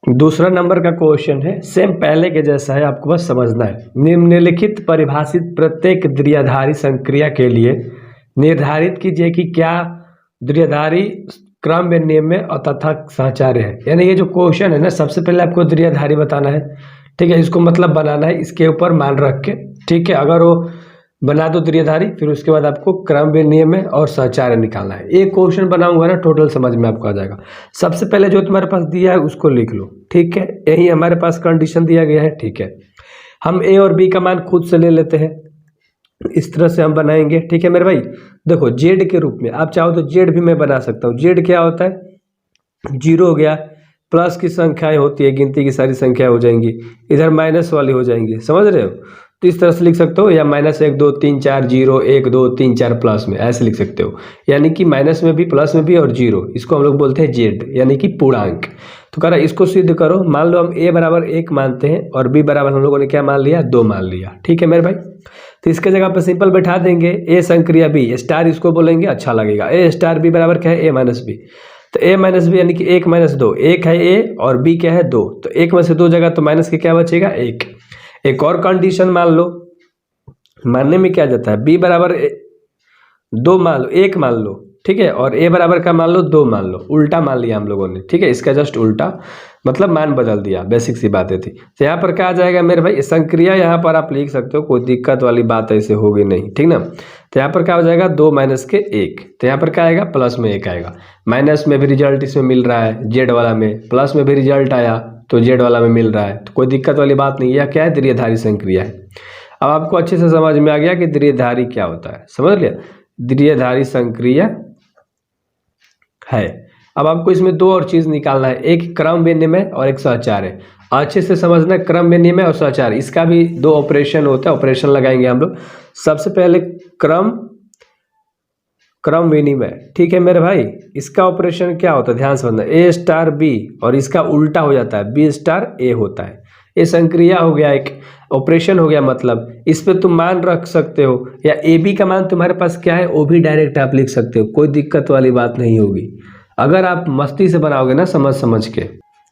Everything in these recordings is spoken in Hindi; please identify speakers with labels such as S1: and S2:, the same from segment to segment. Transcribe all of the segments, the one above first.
S1: दूसरा नंबर का क्वेश्चन है, सेम पहले के जैसा है, आपको बस समझना है। निम्नलिखित परिभाषित प्रत्येक द्विआधारी संक्रिया के लिए निर्धारित कीजिए कि क्या द्विआधारी क्रम में नियम में तथा साहचर्य है। यानी ये जो क्वेश्चन है ना, सबसे पहले आपको द्विआधारी बताना है, ठीक है। इसको मतलब बनाना है इसके ऊपर मान रख के, ठीक है। अगर वो बना दो द्विआधारी, फिर उसके बाद आपको क्रम विनिमय और साहचर्य निकालना है। एक क्वेश्चन बनाऊंगा ना, टोटल समझ में आपको आ जाएगा। सबसे पहले जो तुम्हारे पास दिया है उसको लिख लो, ठीक है। यही हमारे पास कंडीशन दिया गया है, ठीक है। हम ए और बी का मान खुद से ले लेते हैं, इस तरह से हम बनाएंगे, ठीक है मेरे भाई। देखो जेड के रूप में आप चाहो तो जेड भी मैं बना सकता हूँ। जेड क्या होता है, 0 हो गया, प्लस की संख्याएं होती है, गिनती की सारी संख्याएं हो जाएंगी, इधर माइनस वाली हो जाएंगी, समझ रहे हो। तो इस तरह से लिख सकते हो, या -1 2 3 4 0 1 2 3 4 प्लस में ऐसे लिख सकते हो। यानी कि माइनस में भी, प्लस में भी और 0, इसको हम लोग बोलते हैं जेड, यानी कि पूर्णांक। तो कह रहा है इसको सिद्ध करो। मान लो हम a बराबर 1 मानते हैं और b बराबर हम लोगों ने क्या मान लिया, 2 मान लिया, ठीक है मेरे भाई। तो इसके जगह पर सिंपल बैठा देंगे a संक्रिया b स्टार, इसको बोलेंगे अच्छा लगेगा। a स्टार b बराबर क्या है, a माइनस b। तो a माइनस बी यानी कि 1 माइनस 2, 1 है a और b क्या है 2, तो 1 में से 2 जगह तो माइनस के क्या बचेगा 1। एक और कंडीशन मान लो, मानने में क्या जाता है, b बराबर 2 मान लो, 1 मान लो, ठीक है, और a बराबर का मान लो 2 मान लो, उल्टा मान लिया हम लोगों ने, ठीक है। इसका जस्ट उल्टा मतलब मान बदल दिया, बेसिक सी बातें थी। तो यहाँ पर क्या आ जाएगा मेरे भाई, संक्रिया यहाँ पर आप लिख सकते हो, कोई दिक्कत वाली बात ऐसे होगी नहीं, ठीक ना। तो यहाँ पर क्या हो जाएगा 2 माइनस के 1, तो यहाँ पर क्या आएगा प्लस में 1 आएगा। माइनस में भी रिजल्ट इसमें मिल रहा है जेड वाला में, प्लस में भी रिजल्ट आया तो जेड वाला में मिल रहा है, तो कोई दिक्कत वाली बात नहीं है। क्या है, द्विआधारी संक्रिया है। अब आपको अच्छे से समझ में आ गया कि द्विआधारी क्या होता है, समझ लिया। द्विआधारी संक्रिया है। अब आपको इसमें दो और चीज निकालना है, एक क्रम विनिमय और एक साहचर्य। अच्छे से समझना, क्रम विनिमय और साहचर्य, इसका भी 2 ऑपरेशन होता है, ऑपरेशन लगाएंगे हम लोग। सबसे पहले क्रम विनिमय, ठीक है मेरे भाई। इसका ऑपरेशन क्या होता है, ध्यान से समझना, a स्टार b और इसका उल्टा हो जाता है, b स्टार a होता है। ये संक्रिया हो गया, एक ऑपरेशन हो गया, मतलब इस पे तुम मान रख सकते हो, या ए बी का मान तुम्हारे पास क्या है वो भी डायरेक्ट आप लिख सकते हो, कोई दिक्कत वाली बात नहीं होगी। अगर आप मस्ती से बनाओगे ना, समझ समझ के,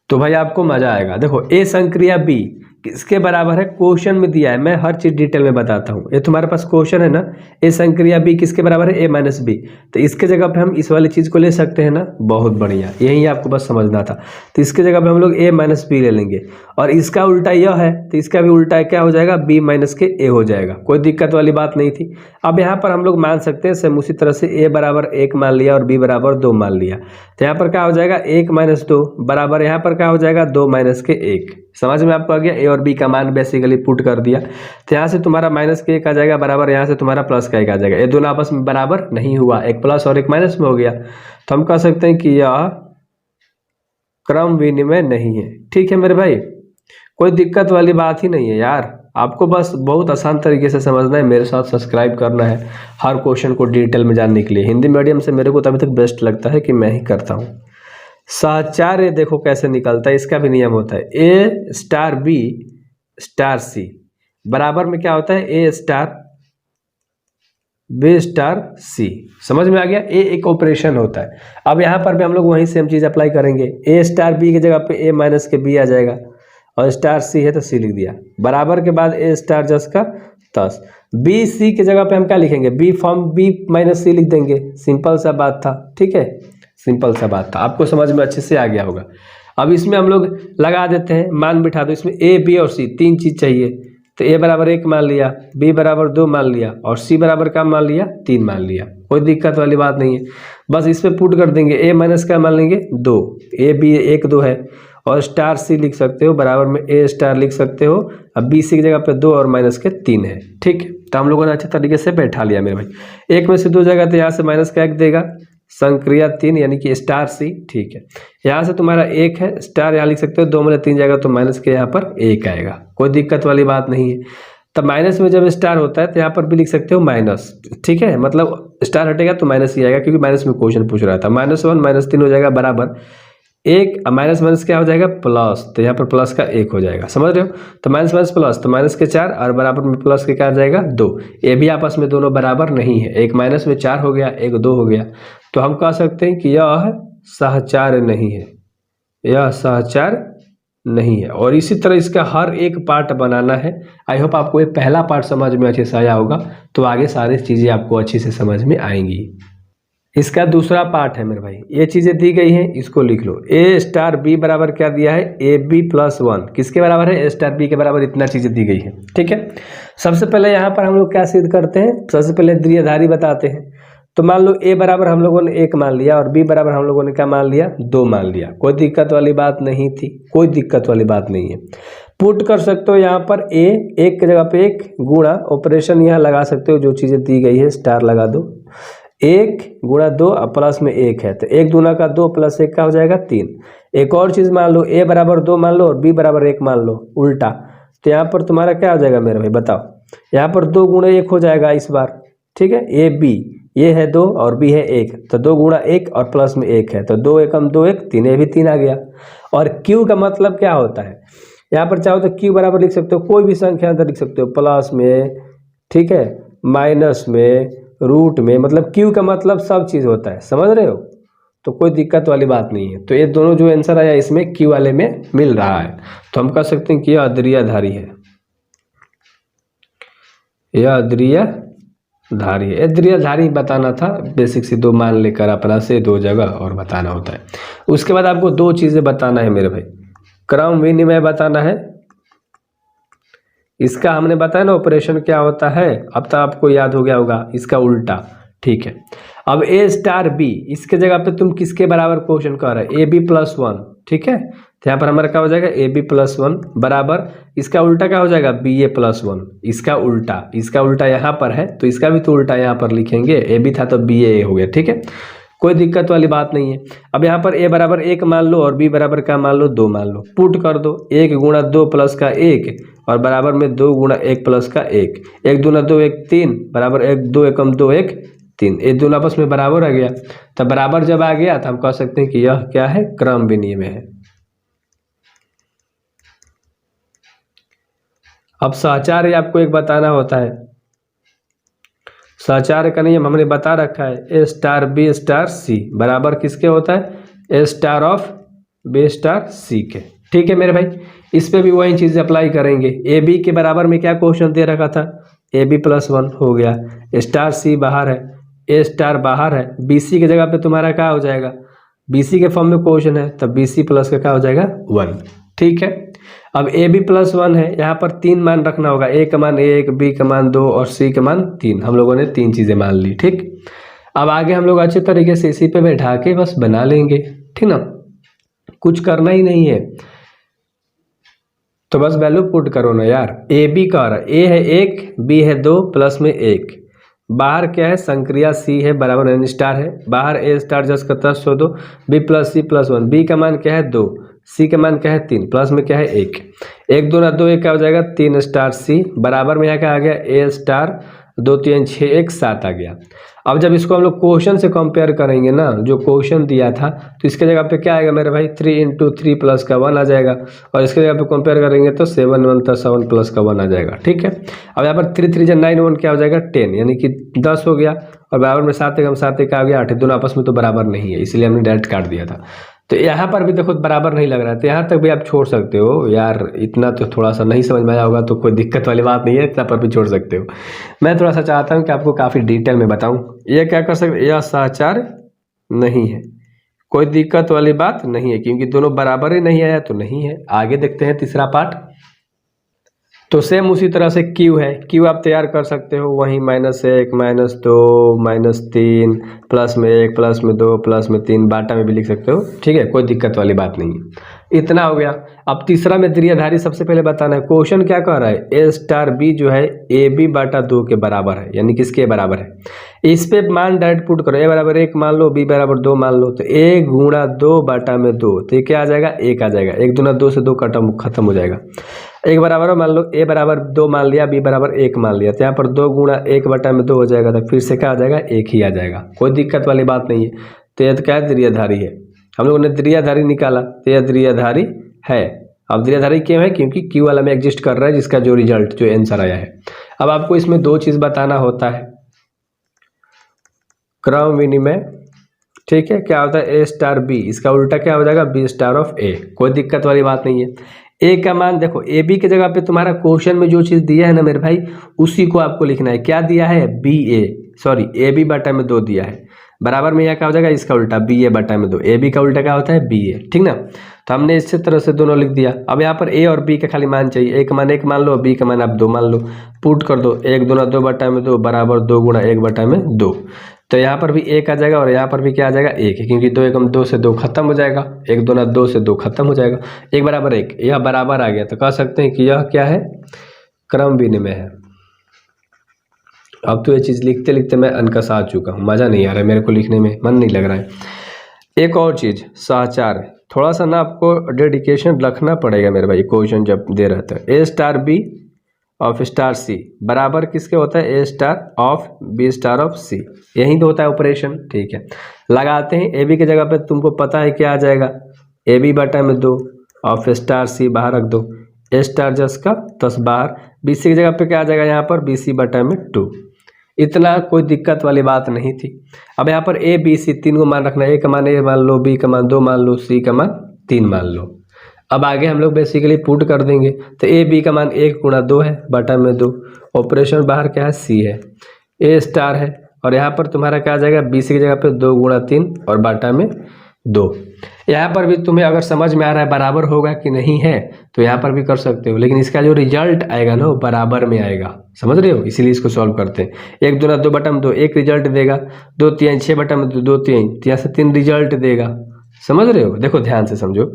S1: तो भाई आपको मजा आएगा। देखो ए संक्रिया बी किसके बराबर है, क्वेश्चन में दिया है, मैं हर चीज डिटेल में बताता हूँ। ये तुम्हारे पास क्वेश्चन है ना, ए संक्रिया बी किसके बराबर है, a माइनस बी। तो इसके जगह पे हम इस वाली चीज को ले सकते हैं ना, बहुत बढ़िया, यही आपको बस समझना था। तो इसके जगह पे हम लोग a माइनस बी ले लेंगे, और इसका उल्टा यह है तो इसका भी उल्टा क्या हो जाएगा, b माइनस के a हो जाएगा, कोई दिक्कत वाली बात नहीं थी। अब यहाँ पर हम लोग मान सकते हैं सेम उसी तरह से, a बराबर 1 मान लिया और b बराबर 2 मान लिया। तो यहाँ पर क्या हो जाएगा 1 माइनस 2 बराबर, यहाँ पर क्या हो जाएगा 2 माइनस के 1। समझ में आपको आ गया, ए और बी का मान बेसिकली पुट कर दिया। तो यहाँ से तुम्हारा माइनस के 1 आ जाएगा बराबर, यहाँ से तुम्हारा प्लस का 1 आ जाएगा। ये दोनों आपस में बराबर नहीं हुआ, एक प्लस और एक माइनस में हो गया, तो हम कह सकते हैं कि यह क्रम विनिमय नहीं है, ठीक है मेरे भाई। कोई दिक्कत वाली बात ही नहीं है यार, आपको बस बहुत आसान तरीके से समझना है, मेरे साथ सब्सक्राइब करना है हर क्वेश्चन को डिटेल में जानने के लिए। हिंदी मीडियम से मेरे को तो अभी तक बेस्ट लगता है कि मैं ही करता हूँ। साहचर्य देखो कैसे निकलता है, इसका भी नियम होता है, A star B star C बराबर में क्या होता है, A star B star c. समझ में आ गया, ए एक ऑपरेशन होता है। अब यहाँ पर भी हम लोग वही सेम चीज अप्लाई करेंगे, ए स्टार बी की जगह पे ए माइनस के बी आ जाएगा, और स्टार सी है तो सी लिख दिया, बराबर के बाद ए स्टार जस का तस। बी सी की जगह पे हम क्या लिखेंगे, बी फॉर्म बी माइनस सी लिख देंगे, सिंपल सा बात था, ठीक है, सिंपल सा बात था, आपको समझ में अच्छे से आ गया होगा। अब इसमें हम लोग लगा देते हैं, मान बिठा दो, इसमें ए बी और सी 3 चीज चाहिए। तो ए बराबर 1 मान लिया, बी बराबर 2 मान लिया, और सी बराबर क्या मान लिया 3 मान लिया, कोई दिक्कत वाली बात नहीं है। बस इस पे पुट कर देंगे, ए माइनस का मान लेंगे 2, ए बी 1 2 है, और स्टार सी लिख सकते हो बराबर में ए स्टार लिख सकते हो। अब बी सी की जगह पे 2 और माइनस के 3 है, ठीक है। तो हम लोगों ने अच्छे तरीके से बैठा लिया मेरे भाई। 1 में से 2 जगह तो यहाँ से माइनस का 1 देगा, संक्रिया 3 यानी कि स्टार सी, ठीक है। यहाँ से तुम्हारा 1 है, स्टार यहाँ लिख सकते हो, 2 में 3 जाएगा तो माइनस के यहाँ पर 1 आएगा, कोई दिक्कत वाली बात नहीं है। तब माइनस में जब स्टार होता है तो यहाँ पर भी लिख सकते हो माइनस, ठीक है, मतलब स्टार हटेगा तो माइनस ही आएगा, क्योंकि माइनस में क्वेश्चन पूछ रहा था। -1 -3 हो जाएगा बराबर 1, माइनस माइनस क्या हो जाएगा प्लस, तो यहाँ पर प्लस का 1 हो जाएगा, समझ रहे हो। तो माइनस माइनस प्लस, तो माइनस के 4 और बराबर में प्लस के क्या आ जाएगा 2। ये भी आपस में दोनों बराबर नहीं है, एक माइनस में 4 हो गया, एक 2 हो गया, तो हम कह सकते हैं कि यह साहचर्य नहीं है, यह साहचर्य नहीं है। और इसी तरह इसका हर एक पार्ट बनाना है। आई होप आपको ये पहला पार्ट समझ में अच्छे से आया होगा, तो आगे सारी चीज़ें आपको अच्छे से समझ में आएंगी। इसका दूसरा पार्ट है मेरे भाई, ये चीज़ें दी गई हैं, इसको लिख लो। ए स्टार बी बराबर क्या दिया है, ए बी प्लस 1 किसके बराबर है, ए स्टार बी के बराबर। इतना चीज़ें दी गई है, ठीक है। सबसे पहले यहाँ पर हम लोग क्या सिद्ध करते हैं, सबसे पहले द्विआधारी बताते हैं। तो मान लो ए बराबर हम लोगों ने 1 मान लिया और बी बराबर हम लोगों ने क्या मान लिया, 2 मान लिया। कोई दिक्कत वाली बात नहीं थी, कोई दिक्कत वाली बात नहीं है। पुट कर सकते हो यहाँ पर ए, 1 की जगह पे 1 गुणा ऑपरेशन यहाँ लगा सकते हो, जो चीज़ें दी गई है स्टार लगा दो। 1 गुणा 2 और प्लस में 1 है, तो 1 दूना का 2 प्लस 1 का हो जाएगा 3। एक और चीज़ मान लो, ए बराबर 2 मान लो और बी बराबर 1 मान लो, उल्टा। तो यहाँ पर तुम्हारा क्या हो जाएगा मेरे भाई, बताओ। यहाँ पर 2 गुणा 1 हो जाएगा इस बार, ठीक है। ए बी, ये है 2 और बी है 1, तो 2 गुणा 1 और प्लस में 1 है, तो 2 एकम 2 1, 3 भी 3 आ गया। और क्यू का मतलब क्या होता है, यहाँ पर चाहो तो क्यू बराबर लिख सकते हो, कोई भी संख्या अंदर लिख सकते हो, प्लस में, ठीक है, माइनस में, रूट में, मतलब क्यू का मतलब सब चीज़ होता है, समझ रहे हो। तो कोई दिक्कत वाली बात नहीं है। तो ये दोनों जो आंसर आया इसमें क्यू वाले में मिल रहा है, तो हम कह सकते हैं कि यह द्विआधारी है, यह द्विआधारी है। द्विआधारी बताना था, बेसिक से 2 मान लेकर अपना से 2 जगह और बताना होता है। उसके बाद आपको 2 चीज़ें बताना है मेरे भाई, क्रम विनिमय बताना है। इसका हमने बताया ना ऑपरेशन क्या होता है, अब तक आपको याद हो गया होगा, इसका उल्टा, ठीक है। अब ए स्टार बी, इसके जगह पे तुम किसके बराबर क्वेश्चन कर रहे हो, ए बी प्लस 1, ठीक है। तो यहाँ पर हमारा क्या हो जाएगा, ए बी प्लस 1 बराबर, इसका उल्टा क्या हो जाएगा, बी ए प्लस 1। इसका उल्टा यहाँ पर है, तो इसका भी तो उल्टा यहाँ पर लिखेंगे, ए बी था तो बी ए हो गया, ठीक है। कोई दिक्कत वाली बात नहीं है। अब यहाँ पर ए बराबर 1 मान लो और बी बराबर क्या मान लो, 2 मान लो। पुट कर दो, 1 गुणा 2 प्लस का 1 और बराबर में 2 गुणा 1 प्लस का 1, 1 दूना 2 1 3 बराबर 1 2 एकम 2 1 3, ये दोनों आपस में बराबर आ गया। तो बराबर जब आ गया तो हम कह सकते हैं कि यह क्या है, क्रम विनिमय है। अब सहचार्य आपको एक बताना होता है, सहचार्य का नियम हमने बता रखा है, A star B star C बराबर किसके होता है, A star of B star c के, ठीक है मेरे भाई। इस पे भी वही चीज़ अप्लाई करेंगे। ए बी के बराबर में क्या क्वेश्चन दे रखा था, ए बी प्लस 1 हो गया, स्टार सी बाहर है, ए स्टार बाहर है, बी सी की जगह पे तुम्हारा क्या हो जाएगा, बी सी के फॉर्म में क्वेश्चन है, तब बी सी प्लस का क्या हो जाएगा 1, ठीक है। अब ए बी प्लस 1 है, यहाँ पर 3 मान रखना होगा, ए का मान 1, बी का मान 2 और सी का मान 3। हम लोगों ने 3 चीज़ें मान ली, ठीक। अब आगे हम लोग अच्छे तरीके से इसी पे बैठा के बस बना लेंगे, ठीक ना, कुछ करना ही नहीं है। तो बस वैल्यू पुट करो ना यार। ए बी का रहा, ए है 1, बी है 2 प्लस में 1, बाहर क्या है, संक्रिया सी है बराबर एन स्टार है, बाहर ए स्टार जस का तस सो दो, B plus C plus 1, B का मान क्या है 2, सी का मान क्या है 3, प्लस में क्या है 1, 1 दूना 2 1 क्या हो जाएगा 3 स्टार सी बराबर में यहाँ क्या आ गया, ए स्टार 2 3 6 1 7 आ गया। अब जब इसको हम लोग क्वेश्चन से कंपेयर करेंगे ना, जो क्वेश्चन दिया था, तो इसके जगह पे क्या आएगा मेरे भाई, 3 × 3 प्लस का 1 आ जाएगा, और इसके जगह पे कंपेयर करेंगे तो 7 1 + 7 प्लस का 1 आ जाएगा, ठीक है। अब यहाँ पर 3 3 9 1 क्या हो जाएगा 10, यानी कि 10 हो गया, और बराबर में 7 1 7 1 आ गया 8, दोनों आपस में तो बराबर नहीं है, इसलिए हमने डायरेक्ट काट दिया था। तो यहाँ पर भी देखो बराबर नहीं लग रहा है, तो यहाँ तक भी आप छोड़ सकते हो यार, इतना तो थोड़ा सा नहीं समझ में आया होगा तो कोई दिक्कत वाली बात नहीं है, इतना पर भी छोड़ सकते हो। मैं थोड़ा सा चाहता हूँ कि आपको काफ़ी डिटेल में बताऊँ। ये क्या कर सकते, यह सहचार्य नहीं है, कोई दिक्कत वाली बात नहीं है, क्योंकि दोनों बराबर ही नहीं आया तो नहीं है। आगे देखते हैं तीसरा पार्ट। तो सेम उसी तरह से क्यू है, क्यू आप तैयार कर सकते हो वहीं -1 -2 -3 प्लस में 1 प्लस में 2 प्लस में 3 बाटा में भी लिख सकते हो, ठीक है, कोई दिक्कत वाली बात नहीं है। इतना हो गया। अब तीसरा में द्विआधारी सबसे पहले बताना है। क्वेश्चन क्या कह रहा है, ए स्टार बी जो है ए बी बाटा 2 के बराबर है, यानी किसके बराबर है। इस पे मान डायरेक्ट पुट करो, ए बराबर 1 मान लो, बी बराबर 2 मान लो, तो 1 गुणा 2 बाटा में 2, तो ये क्या आ जाएगा 1 आ जाएगा, 1 दूना 2 से 2 खत्म हो जाएगा। 1 बराबर मान लो, ए बराबर 2 मान लिया, बी बराबर 1 मान लिया, तो यहाँ पर 2 गुणा 1 बटा में 2 हो जाएगा, तो फिर से क्या आ जाएगा 1 ही आ जाएगा, कोई दिक्कत वाली बात नहीं है। तो यह क्या है, द्विआधारी है। हम लोगों ने द्विआधारी निकाला, तो यह द्विआधारी है। अब द्विआधारी क्यों है, क्योंकि क्यू वाला में एग्जिस्ट कर रहा है, जिसका जो रिजल्ट जो आंसर आया है। अब आपको इसमें 2 चीज़ बताना होता है, क्रम विनिमय ठीक है, क्या होता है ए स्टार बी, इसका उल्टा क्या हो जाएगा बी स्टार ऑफ ए। कोई दिक्कत वाली बात नहीं है। ए का मान देखो, ए बी की जगह पे तुम्हारा क्वेश्चन में जो चीज़ दिया है ना मेरे भाई, उसी को आपको लिखना है। क्या दिया है, B A, sorry A B बटा में 2 दिया है, बराबर में यहाँ क्या हो जाएगा इसका उल्टा बी ए बटा में 2। ए बी का उल्टा क्या होता है बी ए, ठीक ना। तो हमने इसी तरह से दोनों लिख दिया। अब यहाँ पर ए और बी का खाली मान चाहिए। ए का मान 1 मान लो, बी का मान आप 2 मान लो, पुट कर दो। 1 दूना 2 बटा में 2 बराबर 2 गुणा 1 बटा में 2। तो यहाँ पर भी 1 आ जाएगा और यहाँ पर भी क्या आ जाएगा 1, क्योंकि 2 एकम 2 से 2 खत्म हो जाएगा, 1 दूना 2 से 2 खत्म हो जाएगा, 1 बराबर 1, यह बराबर आ गया। तो कह सकते हैं कि यह क्या है, क्रम विनिमय है। अब तो ये चीज़ लिखते लिखते मैं अनकसा आ चुका हूँ, मज़ा नहीं आ रहा है मेरे को, लिखने में मन नहीं लग रहा है। एक और चीज़ सहचार, थोड़ा सा ना आपको डेडिकेशन रखना पड़ेगा मेरे भाई। क्वेश्चन जब दे रहता है A star B of star C बराबर किसके होता है, A star of B star of C, यही तो होता है ऑपरेशन। ठीक है, लगाते हैं। ए बी की जगह पे तुमको पता है क्या आ जाएगा, ए बी बटा में 2 ऑफ स्टार सी बाहर रख दो, ए स्टार जस का 10 बाहर, बी सी की जगह पे क्या आ जाएगा यहाँ पर बी सी बटा में 2। इतना कोई दिक्कत वाली बात नहीं थी। अब यहाँ पर ए बी सी 3 को मान रखना है। ए का मान 1 मान लो, बी का मान 2 मान लो, सी का मान 3 मान लो। अब आगे हम लोग बेसिकली पुट कर देंगे। तो ए बी का मान 1 गुणा 2 है बटा में 2, ऑपरेशन बाहर क्या है सी है, ए स्टार है, और यहाँ पर तुम्हारा क्या आ जाएगा बी सी की जगह पे 2 गुणा 3 और बटा में 2। यहाँ पर भी तुम्हें अगर समझ में आ रहा है बराबर होगा कि नहीं है, तो यहाँ पर भी कर सकते हो, लेकिन इसका जो रिजल्ट आएगा ना वो बराबर में आएगा, समझ रहे हो, इसीलिए इसको सॉल्व करते हैं। 1 दूना 2 बटा में 2 1 रिजल्ट देगा, 2 3 6 बटा में 2 2 3, यहाँ से 3 रिजल्ट देगा, समझ रहे हो। देखो ध्यान से समझो,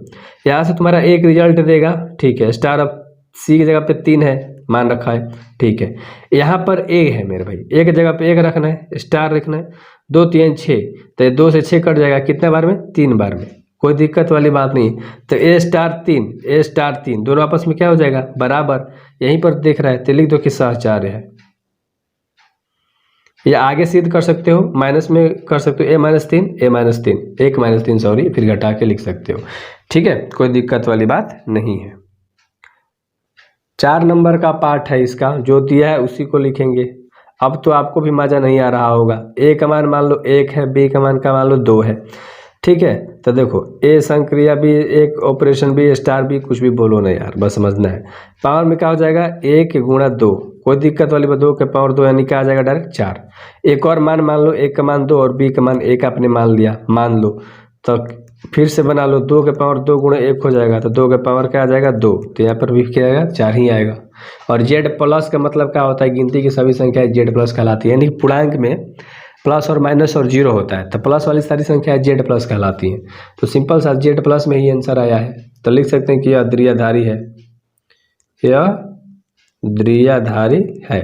S1: यहाँ से तुम्हारा 1 रिजल्ट देगा, ठीक है, स्टार ऑफ सी की जगह पे 3 है मान रखा है, ठीक है। यहाँ पर ए है मेरे भाई, ए की जगह पे 1 रखना है, स्टार रखना है, 2 3 6, तो 2 से 6 कट जाएगा, कितने बार में 3 बार में, कोई दिक्कत वाली बात नहीं। तो ए स्टार 3 ए स्टार 3 दोनों आपस में क्या हो जाएगा बराबर, यहीं पर देख रहा है तो लिख दो कि सहचार्य है। या आगे सिद्ध कर सकते हो, माइनस में कर सकते हो, ए माइनस 3 ए माइनस 3 1 माइनस 3 सॉरी, फिर घटा के लिख सकते हो, ठीक है, कोई दिक्कत वाली बात नहीं है। 4 नंबर का पार्ट है इसका, जो दिया है उसी को लिखेंगे। अब तो आपको भी मज़ा नहीं आ रहा होगा। ए का मान लो 1 है, बी का मान मान लो 2 है, ठीक है। तो देखो ए संक्रिया भी, एक ऑपरेशन भी, स्टार भी, कुछ भी बोलो ना यार, बस समझना है। पावर में क्या हो जाएगा 1 गुणा 2, कोई दिक्कत वाली बात, 2 के पावर 2 यानी क्या आ जाएगा डायरेक्ट 4। एक और मान लो, एक का मान 2 और बी का मान 1 आपने मान लिया, मान लो, तो फिर से बना लो, 2 के पावर 2 गुणा 1 हो जाएगा, तो 2 के पावर क्या आ जाएगा 2, तो यहाँ पर भी क्या आएगा 4 ही आएगा। और जेड प्लस का मतलब क्या होता है, गिनती की सभी संख्या जेड प्लस कहलाती है, यानी पूर्णांक में प्लस और माइनस और जीरो होता है, तो प्लस वाली सारी संख्या जेड प्लस कहलाती हैं। तो सिंपल सा जेड प्लस में ही आंसर आया है, तो लिख सकते हैं कि यह द्विआधारी है, यह द्विआधारी है।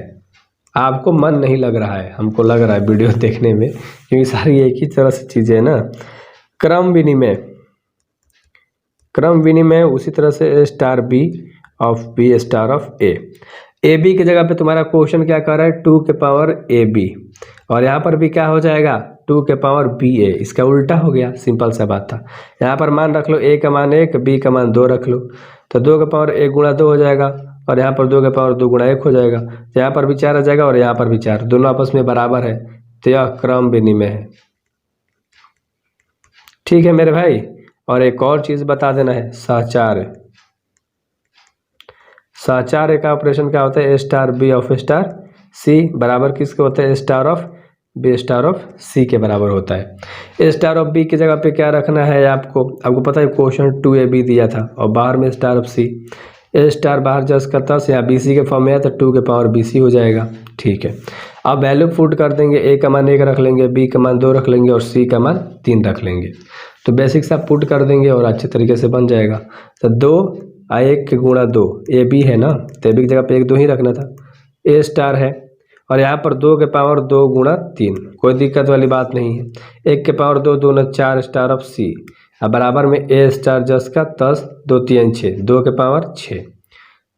S1: आपको मन नहीं लग रहा है, हमको लग रहा है वीडियो देखने में, क्योंकि सारी एक ही तरह से चीज़ें है ना। क्रम विनिमय, क्रम विनिमय उसी तरह से A star B of B star of A B की जगह पे तुम्हारा क्वेश्चन क्या कर रहा है 2 के पावर ए बी, और यहाँ पर भी क्या हो जाएगा 2 के पावर बी ए, इसका उल्टा हो गया, सिंपल सा बात था। यहाँ पर मान रख लो, ए का मान 1 बी का मान 2 रख लो, तो 2 के पावर 1 गुणा 2 हो जाएगा, और यहाँ पर 2 के पावर 2 गुणा 1 हो जाएगा, तो यहाँ पर भी 4 आ जाएगा और यहाँ पर भी 4, दोनों आपस में बराबर है, तो यह क्रम विनिमय है। ठीक है मेरे भाई, और एक और चीज़ बता देना है, सहचार्य। सहचार्य का ऑपरेशन क्या होता है, A star B of star C बराबर किसके होता है, A star of B star of C के बराबर होता है। ए स्टार ऑफ बी की जगह पे क्या रखना है आपको पता है, क्वेश्चन 2ab दिया था और बाहर में star of C, A star बाहर जस का तस, या बी सी के फॉर्म में है तो 2 के पावर बी सी हो जाएगा, ठीक है। अब वैल्यू पुट कर देंगे, ए का मान 1 रख लेंगे, बी का मान 2 रख लेंगे और सी का मान 3 रख लेंगे, तो बेसिक सा पुट कर देंगे और अच्छे तरीके से बन जाएगा। तो 2 1 गुणा 2 ए बी है ना, तो ए बी की जगह पे 1 2 ही रखना था, ए स्टार है, और यहाँ पर 2 के पावर 2 गुणा 3, कोई दिक्कत वाली बात नहीं है। 1 के पावर 2 2 4 स्टार ऑफ सी, अब बराबर में ए स्टार जस का 10 2 3 6, 2 के पावर 6,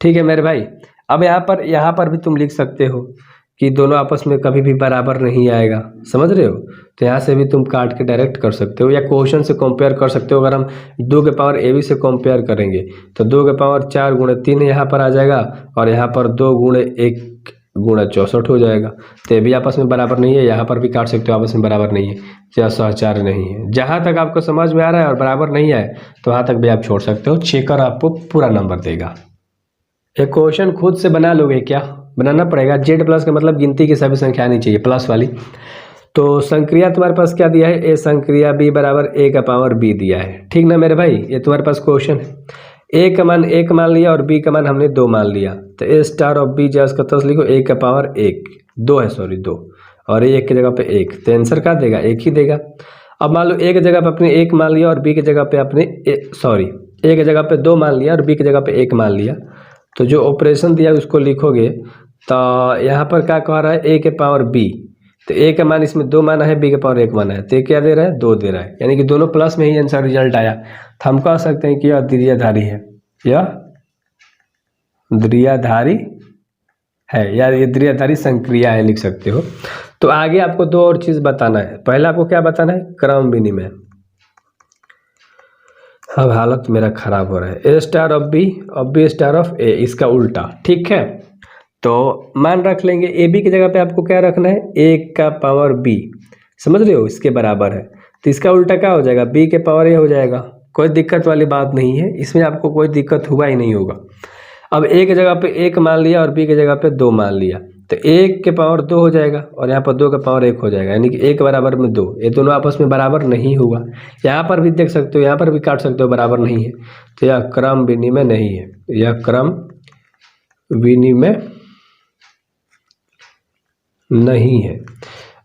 S1: ठीक है मेरे भाई। अब यहाँ पर भी तुम लिख सकते हो कि दोनों आपस में कभी भी बराबर नहीं आएगा, समझ रहे हो, तो यहाँ से भी तुम काट के डायरेक्ट कर सकते हो, या क्वेश्चन से कंपेयर कर सकते हो। अगर हम 2 के पावर ए बी से कंपेयर करेंगे तो 2 के पावर 4 गुणे 3 यहाँ पर आ जाएगा, और यहाँ पर 2 गुणे 1 गुणा 64 हो जाएगा। तो ये भी आपस में बराबर नहीं है, यहाँ पर भी काट सकते हो, आपस में बराबर नहीं है, या सहचार्य नहीं है। जहाँ तक आपको समझ में आ रहा है और बराबर नहीं है तो वहाँ तक भी आप छोड़ सकते हो, चेकर आपको पूरा नंबर देगा। एक क्वेश्चन खुद से बना लोगे क्या? बनाना पड़ेगा। जेड प्लस का मतलब गिनती की सभी संख्या आनी चाहिए प्लस वाली। तो संक्रिया तुम्हारे पास क्या दिया है? ए संक्रिया बी बराबर ए का पावर बी दिया है, ठीक ना मेरे भाई? ये तुम्हारे पास क्वेश्चन है। ए का मान 1 मान लिया और बी का मान हमने 2 मान लिया, तो ए स्टार ऑफ बी जैस का तस लिखो, ए का पावर 2 है, सॉरी 2, और ए 1 की जगह पे 1, तो आंसर क्या देगा? 1 ही देगा। अब मान लो ए की जगह पे अपने 1 मान लिया और बी की जगह पे अपने ए की जगह पे 2 मान लिया और बी की जगह पे 1 मान लिया, तो जो ऑपरेशन दिया उसको लिखोगे। तो यहाँ पर क्या कह रहा है? ए के पावर बी, तो ए का मान इसमें 2 माना है, बी के पावर 1 माना है, तो ये क्या दे रहा है? 2 दे रहा है, यानी कि दोनों प्लस में ही आंसर रिजल्ट आया। तो हम कह सकते हैं कि यह द्विआधारी है, यह द्विआधारी है, या ये द्विआधारी संक्रिया है, लिख सकते हो। तो आगे आपको 2 और चीज़ बताना है। पहला आपको क्या बताना है? क्रम विनिमय। अब हालत मेरा खराब हो रहा है। A star of B star of A, इसका उल्टा, ठीक है। तो मान रख लेंगे ए बी की जगह पे आपको क्या रखना है? ए का पावर बी, समझ रहे हो, इसके बराबर है। तो इसका उल्टा क्या हो जाएगा? बी के पावर ए हो जाएगा। कोई दिक्कत वाली बात नहीं है, इसमें आपको कोई दिक्कत हुआ ही नहीं होगा। अब ए की जगह पे 1 मान लिया और बी की जगह पे 2 मान लिया, तो 1 के पावर 2 हो जाएगा और यहाँ पर 2 का पावर 1 हो जाएगा, यानी कि 1 बराबर में 2, ये दोनों आपस में बराबर नहीं हुआ। यहाँ पर भी देख सकते हो, यहाँ पर भी काट सकते हो, बराबर नहीं है, तो यह क्रम विनिमय नहीं है, यह क्रम विनिमय नहीं है।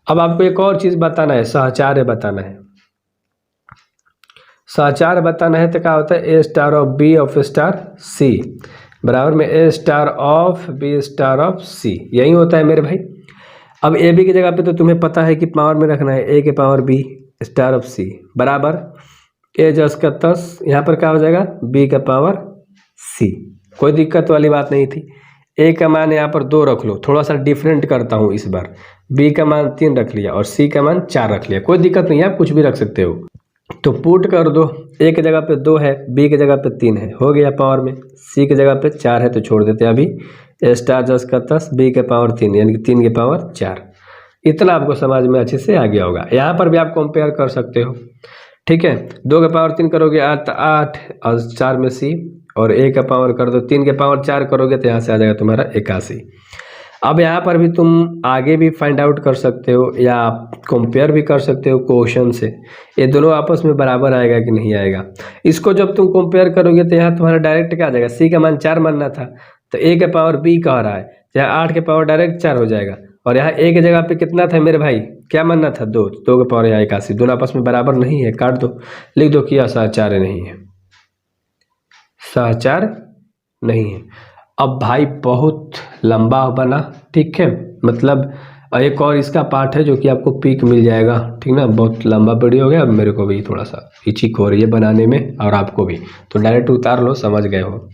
S1: अब आपको एक और चीज़ बताना है, सहचार्य बताना है। सहचार्य बताना है तो क्या होता है? A star of B of star C बराबर में A star of B star of C, यही होता है मेरे भाई। अब ए बी की जगह पे तो तुम्हें पता है कि पावर में रखना है, ए के पावर बी स्टार ऑफ सी बराबर ए जस का तस, यहाँ पर क्या हो जाएगा? बी का पावर सी। कोई दिक्कत वाली बात नहीं थी। ए का मान यहाँ पर 2 रख लो, थोड़ा सा डिफरेंट करता हूँ इस बार, बी का मान 3 रख लिया और सी का मान 4 रख लिया, कोई दिक्कत नहीं है, आप कुछ भी रख सकते हो। तो पुट कर दो, ए की जगह पे 2 है, बी की जगह पे 3 है, हो गया पावर में, सी की जगह पे 4 है तो छोड़ देते हैं अभी, ए स्टार जस का तस बी के पावर 3, यानी कि 3 के पावर 4। इतना आपको समझ में अच्छे से आ गया होगा। यहाँ पर भी आप कंपेयर कर सकते हो, ठीक है। 2 के पावर 3 करोगे 8 और 4 में सी, और ए का पावर कर दो 3 के पावर 4 करोगे तो यहाँ से आ जाएगा तुम्हारा 81। अब यहाँ पर भी तुम आगे भी फाइंड आउट कर सकते हो या कंपेयर भी कर सकते हो क्वेश्चन से, ये दोनों आपस में बराबर आएगा कि नहीं आएगा। इसको जब तुम कंपेयर करोगे तो यहाँ तुम्हारा डायरेक्ट क्या आ जाएगा? सी का मान 4 मानना था, तो ए के पावर बी कह रहा है, यहाँ 8 के पावर डायरेक्ट 4 हो जाएगा, और यहाँ ए के जगह पे कितना था मेरे भाई? क्या मानना था? 2 के पावर यहाँ 81, दोनों आपस में बराबर नहीं है, काट दो, लिख दो कि सहचार्य नहीं है, सहचार्य नहीं है। अब भाई बहुत लंबा बना, ठीक है, मतलब एक और इसका पार्ट है जो कि आपको पिक मिल जाएगा, ठीक ना। बहुत लंबा वीडियो हो गया, अब मेरे को भी थोड़ा सा हिचक हो रही है बनाने में और आपको भी, तो डायरेक्ट उतार लो, समझ गए हो।